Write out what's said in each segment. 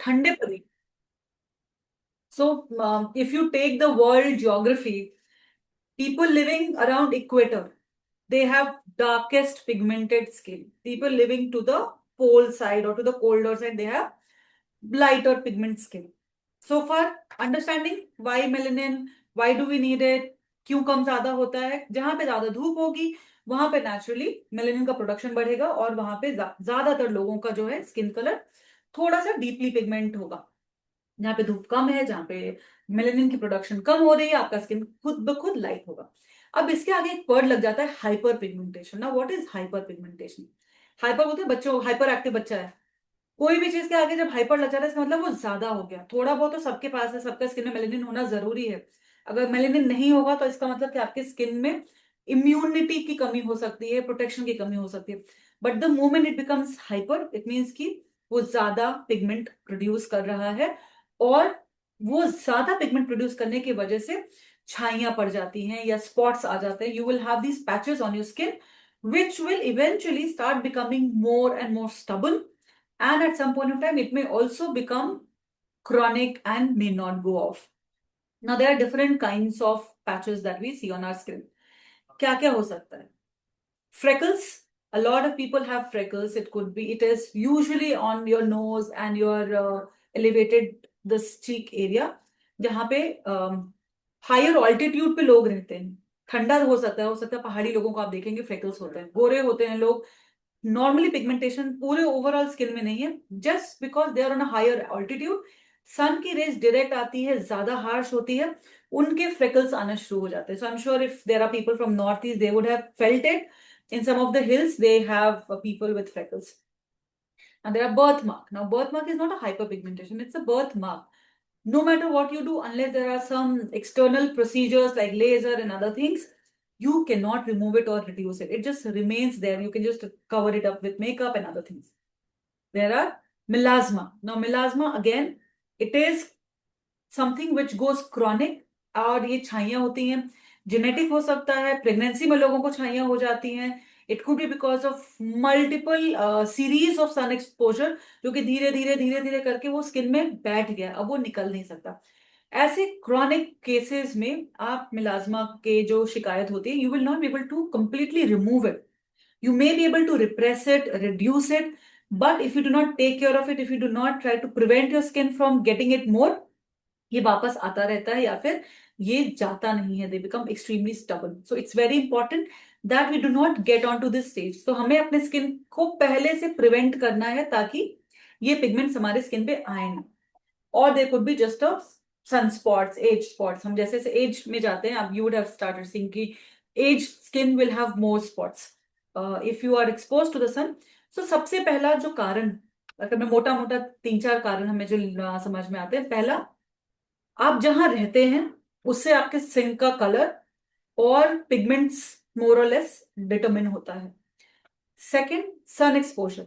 ठंडे प्रदेश। So if you take the world geography, people living around equator, they have darkest pigmented skin. People living to the pole side or to the colder side, they have lighter pigment skin. So for understanding why melanin, why do we need it, क्यों कम ज्यादा होता है, जहां पे ज्यादा धूप होगी वहां पे नेचुरली मेलेनिन का प्रोडक्शन बढ़ेगा और वहां पे ज्यादातर लोगों का जो है स्किन कलर थोड़ा सा डीपली पिगमेंट होगा। जहाँ पे धूप कम है, जहाँ पे मेलेनिन की प्रोडक्शन कम हो रही है, आपका स्किन खुद ब खुद लाइट होगा। अब इसके आगे एक वर्ड लग जाता है हाइपर पिगमेंटेशन। ना what is hyper pigmentation? Hyper बोलते हैं बच्चों, हाइपर एक्टिव बच्चा है। कोई भी चीज के आगे जब हाइपर लग जाता है इसका मतलब वो ज्यादा हो गया। थोड़ा बहुत तो सबके पास है, सबका स्किन में मेलेनिन होना जरूरी है। अगर मेलेनिन नहीं होगा तो इसका मतलब कि आपके स्किन में इम्यूनिटी की कमी हो सकती है, प्रोटेक्शन की कमी हो सकती है। But the moment it becomes hyper, it means कि वो ज्यादा पिगमेंट प्रोड्यूस कर रहा है, और वो ज्यादा पिगमेंट प्रोड्यूस करने की वजह से छाइयां पड़ जाती हैं या स्पॉट्स आ जाते हैं। You will have these patches on your skin which will eventually start becoming more and more stubborn, and at some point of time it may also become chronic and may not go off. Now there are different kinds of patches that we see on our skin. क्या क्या हो सकता है? Freckles. A lot of people have freckles. It is usually on your nose and your elevated this cheek area, जहाँ पे higher altitude पे लोग रहते हैं। ठंडा हो सकता है पहाड़ी लोगों को आप देखेंगे फ्रेकल्स होते हैं, गोरे होते हैं लोग। नॉर्मली पिगमेंटेशन पूरे ओवरऑल स्किन में नहीं है, just because they are on a higher altitude, sun की रेज डायरेक्ट आती है, ज्यादा हार्श होती है, उनके फ्रेकल्स आना शुरू हो जाते हैं। So I am sure if there are people from north east they would have felt it. In some of the hills, they have people with freckles. And there are birthmark. Now, birthmark is not a hyperpigmentation; it's a birthmark. No matter what you do, unless there are some external procedures like laser and other things, you cannot remove it or reduce it. It just remains there. You can just cover it up with makeup and other things. There are melasma. Now, melasma again, it is something which goes chronic, और ये छाइयां होती हैं। Genetic हो सकता है, pregnancy में लोगों को छाइयां हो जाती हैं। It could be because of multiple series of sun exposure, जो कि धीरे धीरे धीरे धीरे करके वो स्किन में बैठ गया, अब वो निकल नहीं सकता। ऐसे क्रॉनिक केसेस में आप मिलाजमा के जो शिकायत होती है, you will not be able to completely remove it. You may be able to repress it, reduce it, but if you do not take care of it, if you do not try to prevent your skin from getting it more, ये वापस आता रहता है या फिर ये जाता नहीं है। They become extremely stubborn. So it's very important that we do not get on to this stage. तो हमें अपने स्किन को पहले से प्रिवेंट करना है ताकि ये पिगमेंट्स हमारे स्किन पे आए ना। और they could be just a sun spots, age spots. हम जैसे जैसे एज में जाते हैं, अब you would have started seeing कि age skin will have more spots if you are expose to the sun. So सबसे पहला जो कारण, अगर मैं मोटा मोटा तीन चार कारण हमें जो समझ में आते हैं, पहला, आप जहां रहते हैं उससे आपके स्किन का कलर और पिगमेंट्स मोर और लेस डिटरमिन होता है। Second, sun exposure.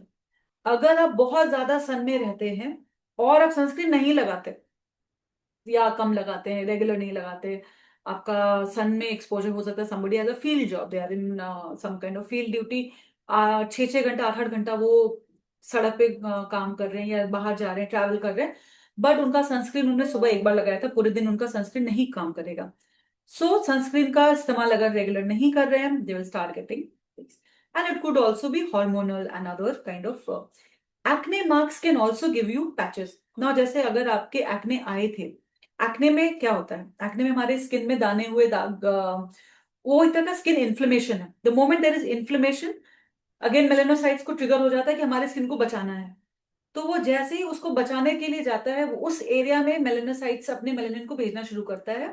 अगर आप बहुत ज्यादा सन में रहते हैं और आप सनस्क्रीन नहीं लगाते या कम लगाते हैं, रेगुलर नहीं लगाते, आपका सन में एक्सपोजर हो सकता है। Somebody has a field job, they are in some kind of field duty, 6-6 घंटा 8-8 घंटा वो सड़क पे काम कर रहे हैं या बाहर जा रहे हैं, ट्रैवल कर रहे हैं, बट उनका सनस्क्रीन उन्होंने सुबह एक बार लगाया था, पूरे दिन उनका सनस्क्रीन नहीं काम करेगा। सो सनस्क्रीन का इस्तेमाल अगर रेगुलर नहीं कर रहे हैं, they will start getting, and it could also be hormonal and other kind of acne marks can also give you patches ना। जैसे अगर आपके एक्ने आए थे, एक्ने में क्या होता है, एक्ने में हमारे स्किन में दाने हुए दाग, वो एक तरह का स्किन इन्फ्लेमेशन है। The moment there is inflammation, again melanocytes को ट्रिगर हो जाता है कि हमारे स्किन को बचाना है। तो वो जैसे ही उसको बचाने के लिए जाता है, वो उस एरिया में मेलेनोसाइट्स अपने मेलेनिन को भेजना शुरू करता है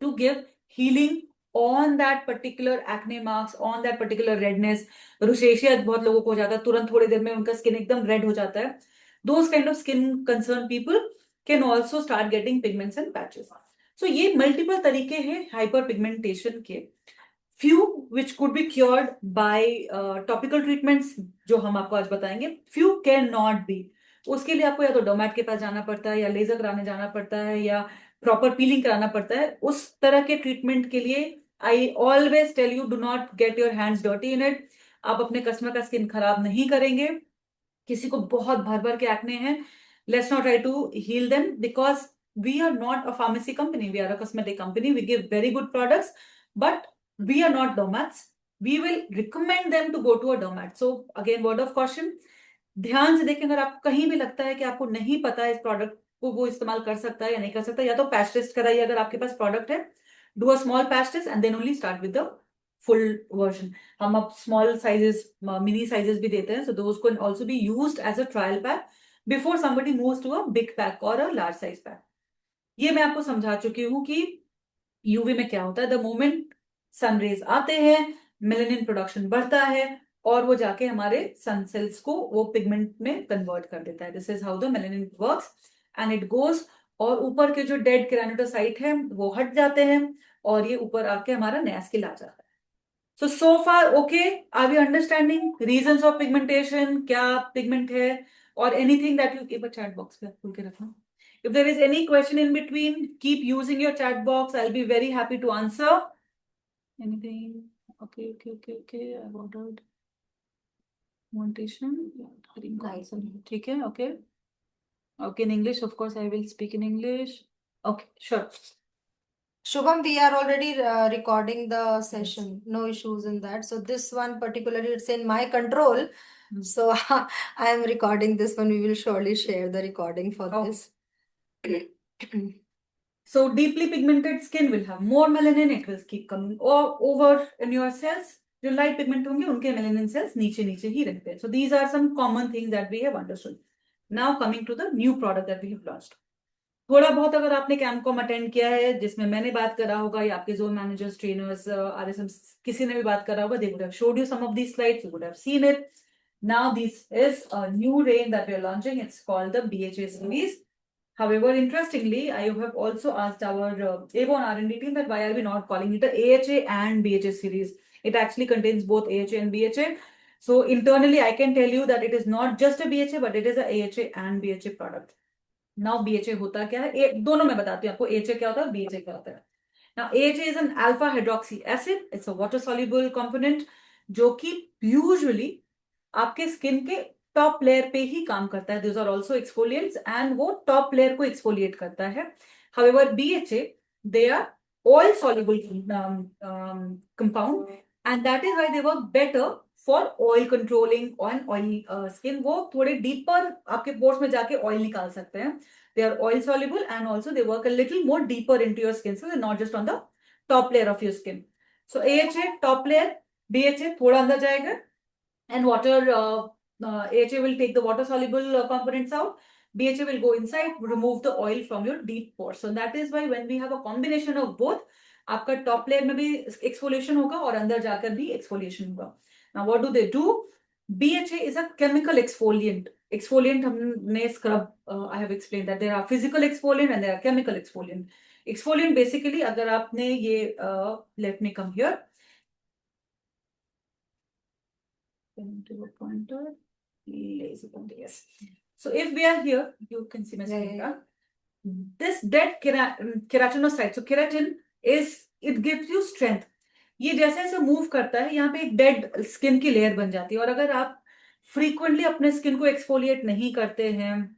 to give healing on that particular acne marks, on that particular redness. Rosacea बहुत लोगों को हो जाता है, तुरंत थोड़ी देर में उनका स्किन एकदम रेड हो जाता है। Those kind of skin concern people can also start getting pigments and patches. So ये मल्टीपल तरीके हैं हाइपर पिगमेंटेशन के। Few which could be cured by topical treatments, जो हम आपको आज बताएंगे। फ्यू कैन नॉट बी, उसके लिए आपको या तो डोमैट के पास जाना पड़ता है, या लेजर कराने जाना पड़ता है, या प्रॉपर पीलिंग कराना पड़ता है। उस तरह के ट्रीटमेंट के लिए I always tell you, do not get your hands dirty in it. आप अपने कस्टमर का स्किन खराब नहीं करेंगे। किसी को बहुत भर भर के एक्ने हैं, let's not try to heal them, because we are not a pharmacy company, we are a cosmetic company. We give very good products, but we are not dermats. We will recommend them to go to a dermat. So again, word of caution, ध्यान से देखें, अगर आपको कहीं भी लगता है कि आपको नहीं पता है इस प्रोडक्ट को वो इस्तेमाल कर सकता है या नहीं कर सकता, या तो पैच टेस्ट कराइए अगर आपके पास प्रोडक्ट है, do a small patch test and then only start with the full version. हम अब स्मॉल साइजेस, मिनी साइजेस भी देते हैं, so those can also be used as a trial pack before somebody moves to a big pack और a large size pack. ये मैं आपको समझा चुकी हूँ कि यूवी में क्या होता है. द मोमेंट सन रेज आते हैं, मेलेनिन प्रोडक्शन बढ़ता है और वो जाके हमारे सन सेल्स को वो पिगमेंट में कन्वर्ट कर देता है. This is how the melanin works and it goes. और ऊपर के जो डेड केराटिनोसाइट है वो हट जाते हैं और ये ऊपर आके हमारा नया स्किल आ जाता है. So far okay, are we understanding reasons of pigmentation, क्या पिगमेंट है, और anything that you keep a chat box पे खोल के रखना. If there is any question in between, keep using your chat box. I'll be very happy to answer anything. Okay. I ordered montation. Nice. ठीक है. Okay, in English, of course, I will speak in English. Okay, sure. Shubham, we are already recording the session. No issues in that. So this one particularly, it's in my control. So I am recording this one. We will surely share the recording for this. So deeply pigmented skin will have more melanin. It will keep coming over in your cells. जो light pigment होंगे उनके melanin cells नीचे नीचे ही रहते हैं. So these are some common things that we have understood. Now coming to the new product that we have launched. थोड़ा बहुत अगर आपने कैम्पकॉम अटेंड किया है जिसमें मैंने बात करा होगा या आपके जोन मैनेजर्स, ट्रेनर्स, आरएसएम किसी ने भी बात करा होगा, they would have showed you some of these slides, you would have seen it. Now this is a new range that we are launching. It's called the BHA series. However, interestingly, I have also asked our Avon R&D team that why are we not calling it a AHA and BHA series? It actually contains both AHA and BHA. So internally, I can tell you that it is not just a BHA, but it is a AHA and BHA product. Now BHA होता क्या है, दोनों मैं बताती हूँ आपको AHA क्या होता है, BHA क्या होता है. Now AHA is an alpha hydroxy acid. It's a water soluble component जो कि usually आपके स्किन के टॉप लेयर पे ही काम करता है. These are also exfoliants and वो टॉप लेयर को एक्सफोलिएट करता है. However, BHA, they are oil soluble compound and that is why they work better for oil controlling on oil skin. वो थोड़े डीपर आपके पोर्स में जाके ऑयल निकाल सकते हैं. They are oil soluble and also they work a little more deeper into your skin, so they're not just on the top layer of your skin. So AHA top layer, BHA थोड़ा अंदर जाएगा and water, AHA will take the water soluble components out. BHA will go inside, remove the oil from your deep pores. So that is why when we have a combination of both, आपका top layer में भी exfoliation होगा और अंदर जाकर भी exfoliation होगा. Now what do they do? BHA is a chemical exfoliant. Exfoliant हमने scrub, I have explained that there are physical exfoliant and there are chemical exfoliant. Exfoliant basically अगर आपने ये let me come here. To a pointer, lazy pointer, yes. So if we are here, you can see my screen. Yeah. This dead keratinocyte, so keratin is, it gives you strength. ये जैसे जैसे move करता है यहाँ पे एक dead skin की layer बन जाती है. और अगर आप फ्रीक्वेंटली अपने स्किन को एक्सफोलिएट नहीं करते हैं,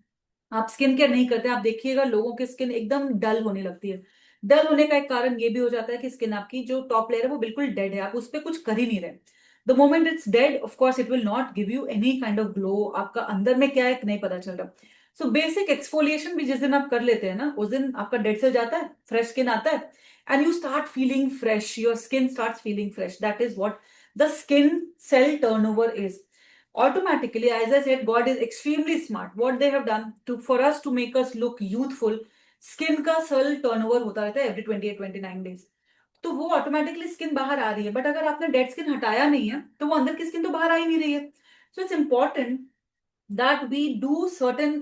आप स्किन केयर नहीं करते, आप देखिएगा लोगों की स्किन एकदम डल होने लगती है. डल होने का एक कारण ये भी हो जाता है कि स्किन आपकी जो टॉप लेयर है वो बिल्कुल डेड है, आप उस पर कुछ कर ही नहीं रहे. The moment it's dead, of course it will not give you any kind of glow. आपका अंदर में क्या है नहीं पता चल रहा. सो बेसिक एक्सफोलिएशन भी जिस दिन आप कर लेते हैं ना, उस दिन आपका डेड सेल जाता है, फ्रेश स्किन आता है and you start feeling fresh. Your skin starts feeling fresh. That is what the skin cell turnover is. Automatically, as I said, God is extremely smart. What they have done to for us to make us look youthful, skin का cell turnover होता रहता है every 28-29 days. तो वो automatically skin बाहर आ रही है. But अगर आपने डेड स्किन हटाया नहीं है तो वो अंदर की स्किन तो बाहर आ ही नहीं रही है. So it's important that we do certain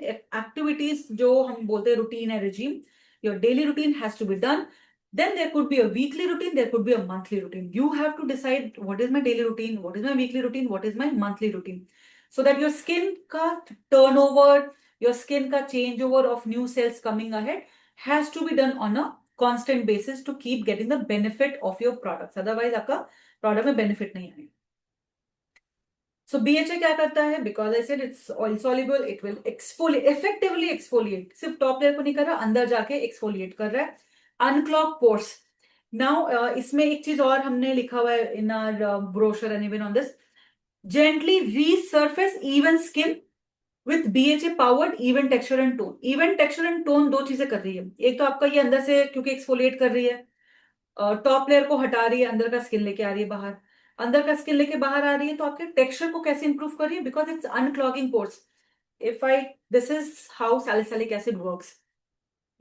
activities जो हम बोलते हैं routine है, regime. Your daily routine has to be done. Then there could be a weekly routine, there could be a monthly routine. You have to decide what is my daily routine, what is my weekly routine, what is my monthly routine. So that your skin ka turnover, your skin ka changeover of new cells coming ahead has to be done on a constant basis to keep getting the benefit of your products. Otherwise आपका product में benefit नहीं आएगा. सो BHA क्या करता है, because I said it's oil soluble, it will exfoliate, effectively exfoliate, सिर्फ top layer को नहीं कर रहा, अंदर जाके एक्सफोलिएट कर रहा है, अनक्लॉग पोर्स। नाउ इसमें एक चीज और हमने लिखा हुआ है in our brochure and even on this, gently resurface even skin with BHA powered even texture and tone। even texture and tone दो चीजें कर रही है, एक तो आपका ये अंदर से क्योंकि एक्सफोलिएट कर रही है, टॉप लेयर को हटा रही है, अंदर का स्किन लेके आ रही है बाहर, अंदर का स्किन लेके बाहर आ रही है, तो आपके टेक्सचर को कैसे इंप्रूव कर रही है, because it's unclogging pores. If I this is how salicylic acid works,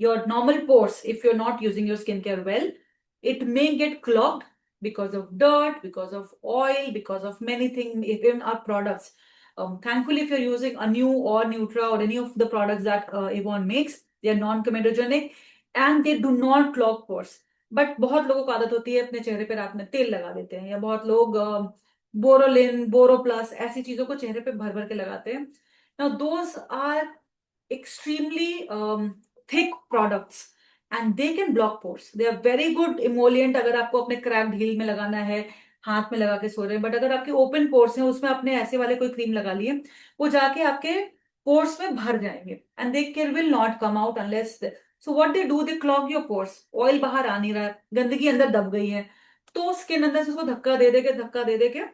your normal pores, if you're not using your skincare well, it may get clogged because of dirt, because of oil, because of many things, even our products. Thankfully, if you're using a new or Nutra or any of the products that Avon makes, they are non-comedogenic and they do not clog pores. But बहुत लोगों को आदत होती है अपने चेहरे पे रात में तेल लगा देते हैं, या बहुत लोग बोरोलिन, बोरो प्लस ऐसी चीजों को चेहरे पे भर भर के लगाते हैं। Now those are extremely thick products and they can block pores. They are very good emollient अगर आपको अपने क्रैक्ड हील में लगाना है, हाथ में लगा के सो रहे हैं, बट अगर आपके ओपन पोर्स हैं उसमें आपने ऐसे वाले कोई क्रीम लगा लिए, वो जाके आपके पोर्स में भर जाएंगे and they care will not come out unless, so what they do, they clog your pores, oil बाहर आ नहीं रहा है, गंदगी अंदर दब गई है, तो स्किन अंदर से उसको धक्का दे दे के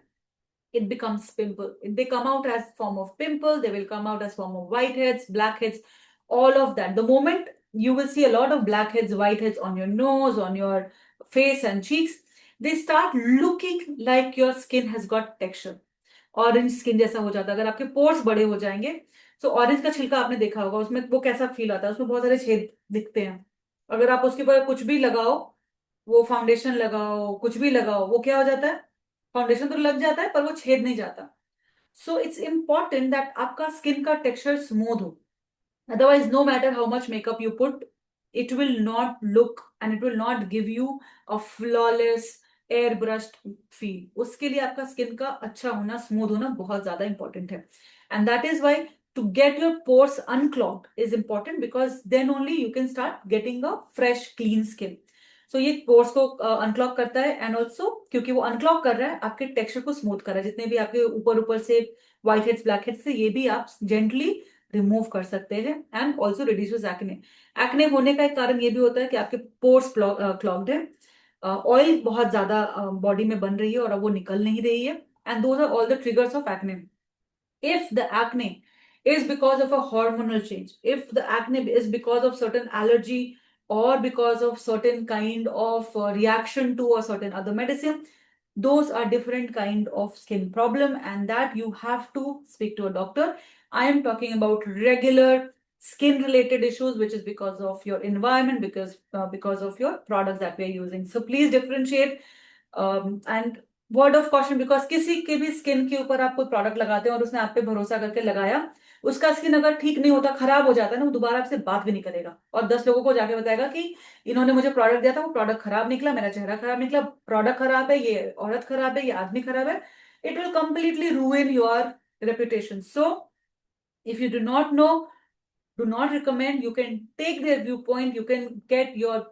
it becomes pimple. They come out as form of pimple, they will come out as form of whiteheads, blackheads, all of that. The moment you will see a lot of blackheads, whiteheads on your nose, on your face and cheeks, they start looking like your skin has got texture. Orange skin जैसा हो जाता है, अगर आपके pores बड़े हो जाएंगे, तो ऑरेंज का छिलका आपने देखा होगा, उसमें वो कैसा फील आता है, उसमें बहुत सारे छेद दिखते हैं, अगर आप उसके ऊपर कुछ भी लगाओ, वो फाउंडेशन लगाओ, कुछ भी लगाओ, वो क्या हो जाता है, फाउंडेशन तो लग जाता है पर वो छेद नहीं जाता। सो इट्स इंपॉर्टेंट दैट आपका स्किन का टेक्सचर स्मूथ हो, otherwise no matter how much makeup you put, it will not look and it will not give you a flawless airbrushed feel। उसके लिए आपका स्किन का अच्छा होना, स्मूथ होना बहुत ज्यादा इंपॉर्टेंट है, and that is why to get your pores unclogged is important, because then only you can start getting a fresh clean skin। so ये pores को unclog करता है, एंड ऑल्सो क्योंकि वो unclog कर रहा है आपके टेक्सचर को स्मूथ कर रहा है, जितने भी आपके ऊपर ऊपर से व्हाइट हेड्स ब्लैक हेड्स से ये भी आप जेंटली रिमूव कर सकते हैं, and also reduces acne. Acne होने का एक कारण ये भी होता है कि आपके पोर्स क्लॉग्ड है, ऑयल बहुत ज्यादा बॉडी में बन रही है और अब वो निकल नहीं रही है, and those are all the triggers of acne. if the acne is because of a hormonal change, if the acne is because of certain allergy or because of certain kind of reaction to a certain other medicine, those are different kind of skin problem, and that you have to speak to a doctor. I am talking about regular skin related issues which is because of your environment, because of your products that we are using. So please differentiate, and word of caution, because किसी के भी skin के ऊपर आप कोई product लगाते हैं और उसने आप पे भरोसा करके लगाया, उसका स्किन अगर ठीक नहीं होता, खराब हो जाता है ना, वो दोबारा आपसे बात भी नहीं करेगा और 10 लोगों को जाके बताएगा कि इन्होंने मुझे प्रोडक्ट दिया था, वो प्रोडक्ट खराब निकला, मेरा चेहरा खराब निकला, प्रोडक्ट खराब है, ये औरत खराब है, ये आदमी खराब है। It will completely ruin your reputation। So if you do not know, do not recommend, you can take their viewpoint, you can get your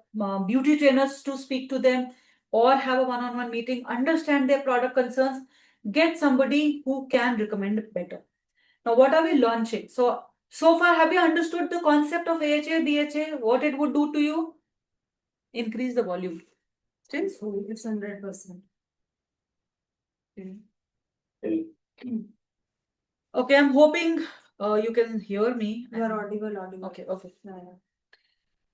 beauty trainers to speak to them or have a one-on-one meeting, understand their product concerns, get somebody who can recommend better। Now what are we launching? So far have you understood the concept of AHA, BHA, what it would do to you? Increase the volume. Since It's 100%. okay, I'm hoping you can hear me. You are audible. Okay, okay.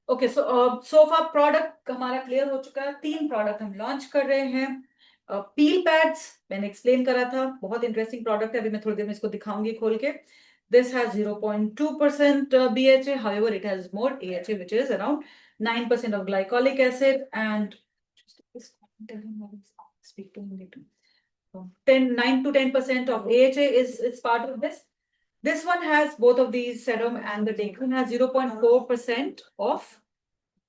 Okay, so far product हमारा clear हो चुका है, 3 product हम launch कर रहे हैं। पील pads मैंने explain करा था, बहुत इंटरेस्टिंग प्रोडक्ट है, अभी मैं थोड़ी देर में इसको दिखाऊंगी खोल के। This has 0.2% BHA, however it has more AHA which is around 9% of glycolic acid, and speak to him later. 9 to 10% of AHA is part of this. This one has both of these, serum and the Declan has 0.4% of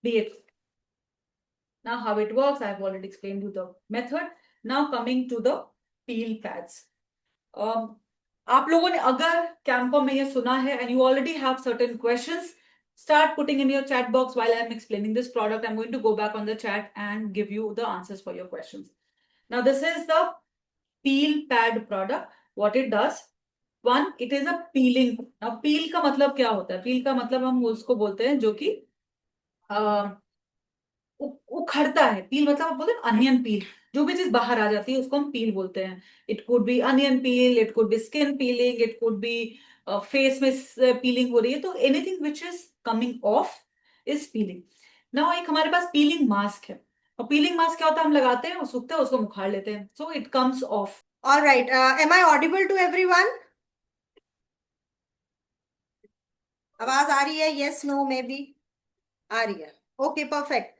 BHA. Now how it works, I've already explained you the method. Now coming to the peel pads. आप लोगों ने अगर कैंपकॉम में ये सुना है and you already have certain questions, start putting in your chat box while I'm explaining this product. I'm going to go back on the chat and give you the answers for your questions. Now this is the peel pad product. What it does, one, it is a piling. अब पील का मतलब क्या होता है? पील का मतलब हम उसको बोलते हैं जो कि उखड़ता है। पील मतलब आप बोलते हैं अनियन पील, जो भी चीज बाहर आ जाती है उसको हम पील बोलते हैं। It could B onion peel, it could B skin piling, it could B face में पीलिंग हो रही है, तो anything which is coming of is piling. Now एक हमारे पास पीलिंग मास्क है, और पीलिंग मास्क क्या होता है? हम लगाते हैं और सूखते हैं, उसको मुखाड़ लेते हैं, so it comes of. All right. Am I audible to everyone? आवाज आ रही है? Yes, no, maybe. आ रही है. Okay, perfect.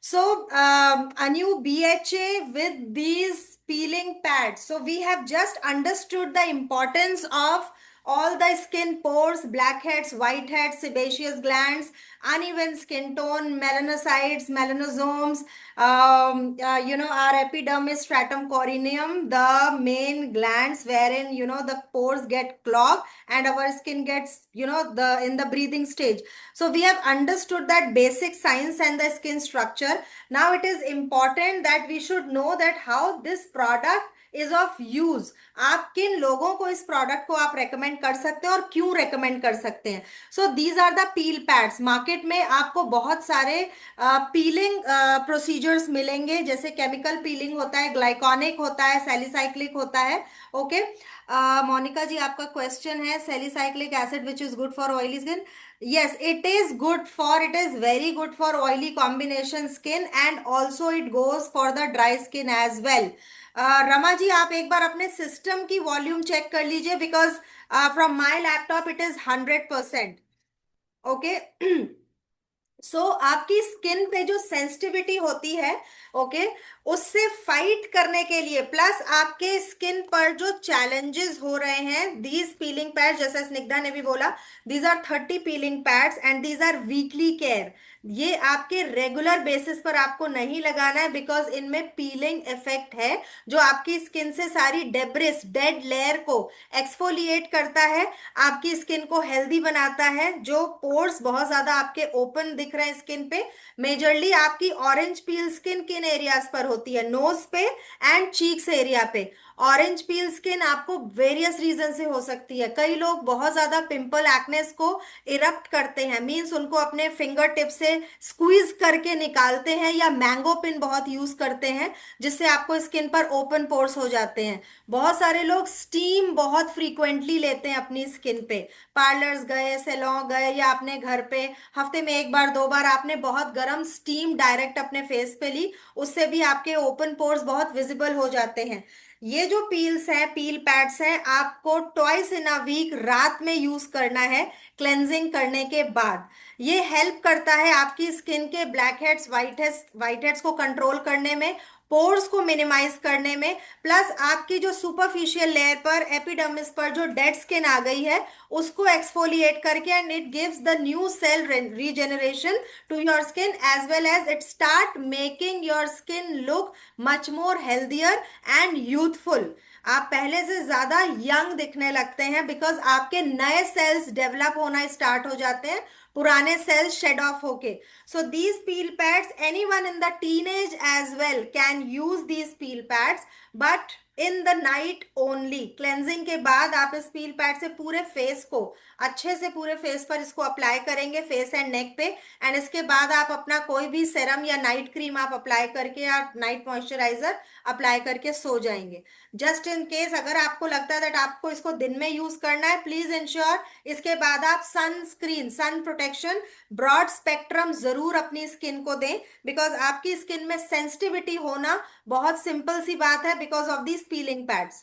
So, a new BHA with these peeling pads. So, we have just understood the importance of all the skin pores, blackheads, whiteheads, sebaceous glands, uneven skin tone, melanocytes, melanosomes, our epidermis, stratum corneum, the main glands wherein, the pores get clogged and our skin gets, in the breathing stage. So we have understood that basic science and the skin structure. Now it is important that we should know that how this product is of use. आप किन लोगों को इस product को आप recommend कर सकते हैं और क्यों रेकमेंड कर सकते हैं? So these are the peel pads. Market में आपको बहुत सारे पीलिंग प्रोसीजर्स मिलेंगे, जैसे केमिकल पीलिंग होता है, ग्लाइकॉनिक होता है, सैलिसाइक्लिक होता है। ओके, मोनिका जी आपका क्वेश्चन है, salicylic acid which is good for oily skin. Yes, it is very good for oily combination skin, and also it goes for the dry skin as well. Rama ji आप एक बार अपने सिस्टम की volume check कर लीजिए, because from my laptop it is 100%। Okay. So आपकी skin पे जो sensitivity होती है, ओके, उससे फाइट करने के लिए, प्लस आपके स्किन पर जो चैलेंजेस हो रहे हैं, दीज पीलिंग पैड्स, जैसे स्निग्धा ने भी बोला, these are 30 peeling pads and these are weekly care. ये आपके रेगुलर बेसिस पर आपको नहीं लगाना है, बिकॉज इनमें पीलिंग इफेक्ट है, जो आपकी स्किन से सारी डेब्रिस, डेड लेयर को एक्सफोलिएट करता है, आपकी स्किन को हेल्दी बनाता है। जो पोर्स बहुत ज्यादा आपके ओपन दिख रहे हैं स्किन पे, मेजरली आपकी ऑरेंज पील स्किन किन एरियाज पर होती है? नोज पे एंड चीक्स एरिया पे। ऑरेंज पील स्किन आपको वेरियस रीजन से हो सकती है। कई लोग बहुत ज्यादा पिंपल एक्नेस को इरप्ट करते हैं, मीन्स उनको अपने फिंगर टिप से स्क्वीज करके निकालते हैं, या मैंगो पिन बहुत यूज करते हैं, जिससे आपको स्किन पर ओपन पोर्स हो जाते हैं। बहुत सारे लोग स्टीम बहुत फ्रीक्वेंटली लेते हैं अपनी स्किन पे, पार्लर्स गए, सैलून गए, या अपने घर पे हफ्ते में एक बार दो बार आपने बहुत गर्म स्टीम डायरेक्ट अपने फेस पे ली, उससे भी आपके ओपन पोर्स बहुत विजिबल हो जाते हैं। ये जो पील्स हैं, पील पैड्स हैं, आपको ट्वाइस इन अ वीक रात में यूज करना है, क्लेंजिंग करने के बाद। ये हेल्प करता है आपकी स्किन के ब्लैक हेड्स, व्हाइट हेड्स को कंट्रोल करने में, पोर्स को मिनिमाइज करने में, प्लस आपकी जो सुपरफिशियल लेयर पर, एपिडर्मिस पर जो डेड स्किन आ गई है, उसको एक्सफोलिएट करके, and it gives the new cell regeneration to your skin, as well as it start making your skin look much more healthier and youthful. आप पहले से ज्यादा यंग दिखने लगते हैं, बिकॉज आपके नए सेल्स डेवलप होना स्टार्ट हो जाते हैं, पुराने सेल्स शेड ऑफ होके। So these peel pads, anyone in the teenage as well can use these peel pads, but in the night only। Cleansing के बाद आप इस पील पैड से पूरे फेस को, अच्छे से पूरे फेस पर इसको अप्लाई करेंगे, फेस एंड नेक पे, एंड इसके बाद आप अपना कोई भी सेरम या नाइट क्रीम आप अप्लाई करके, या नाइट मॉइस्चराइजर अप्लाई करके सो जाएंगे। जस्ट इन केस अगर आपको लगता है दैट आपको इसको दिन में यूज करना है, प्लीज इंश्योर इसके बाद आप sunscreen, sun protection, broad spectrum जरूर अपनी स्किन को दें, बिकॉज आपकी स्किन में सेंसिटिविटी होना बहुत सिंपल सी बात है, because of these piling pads.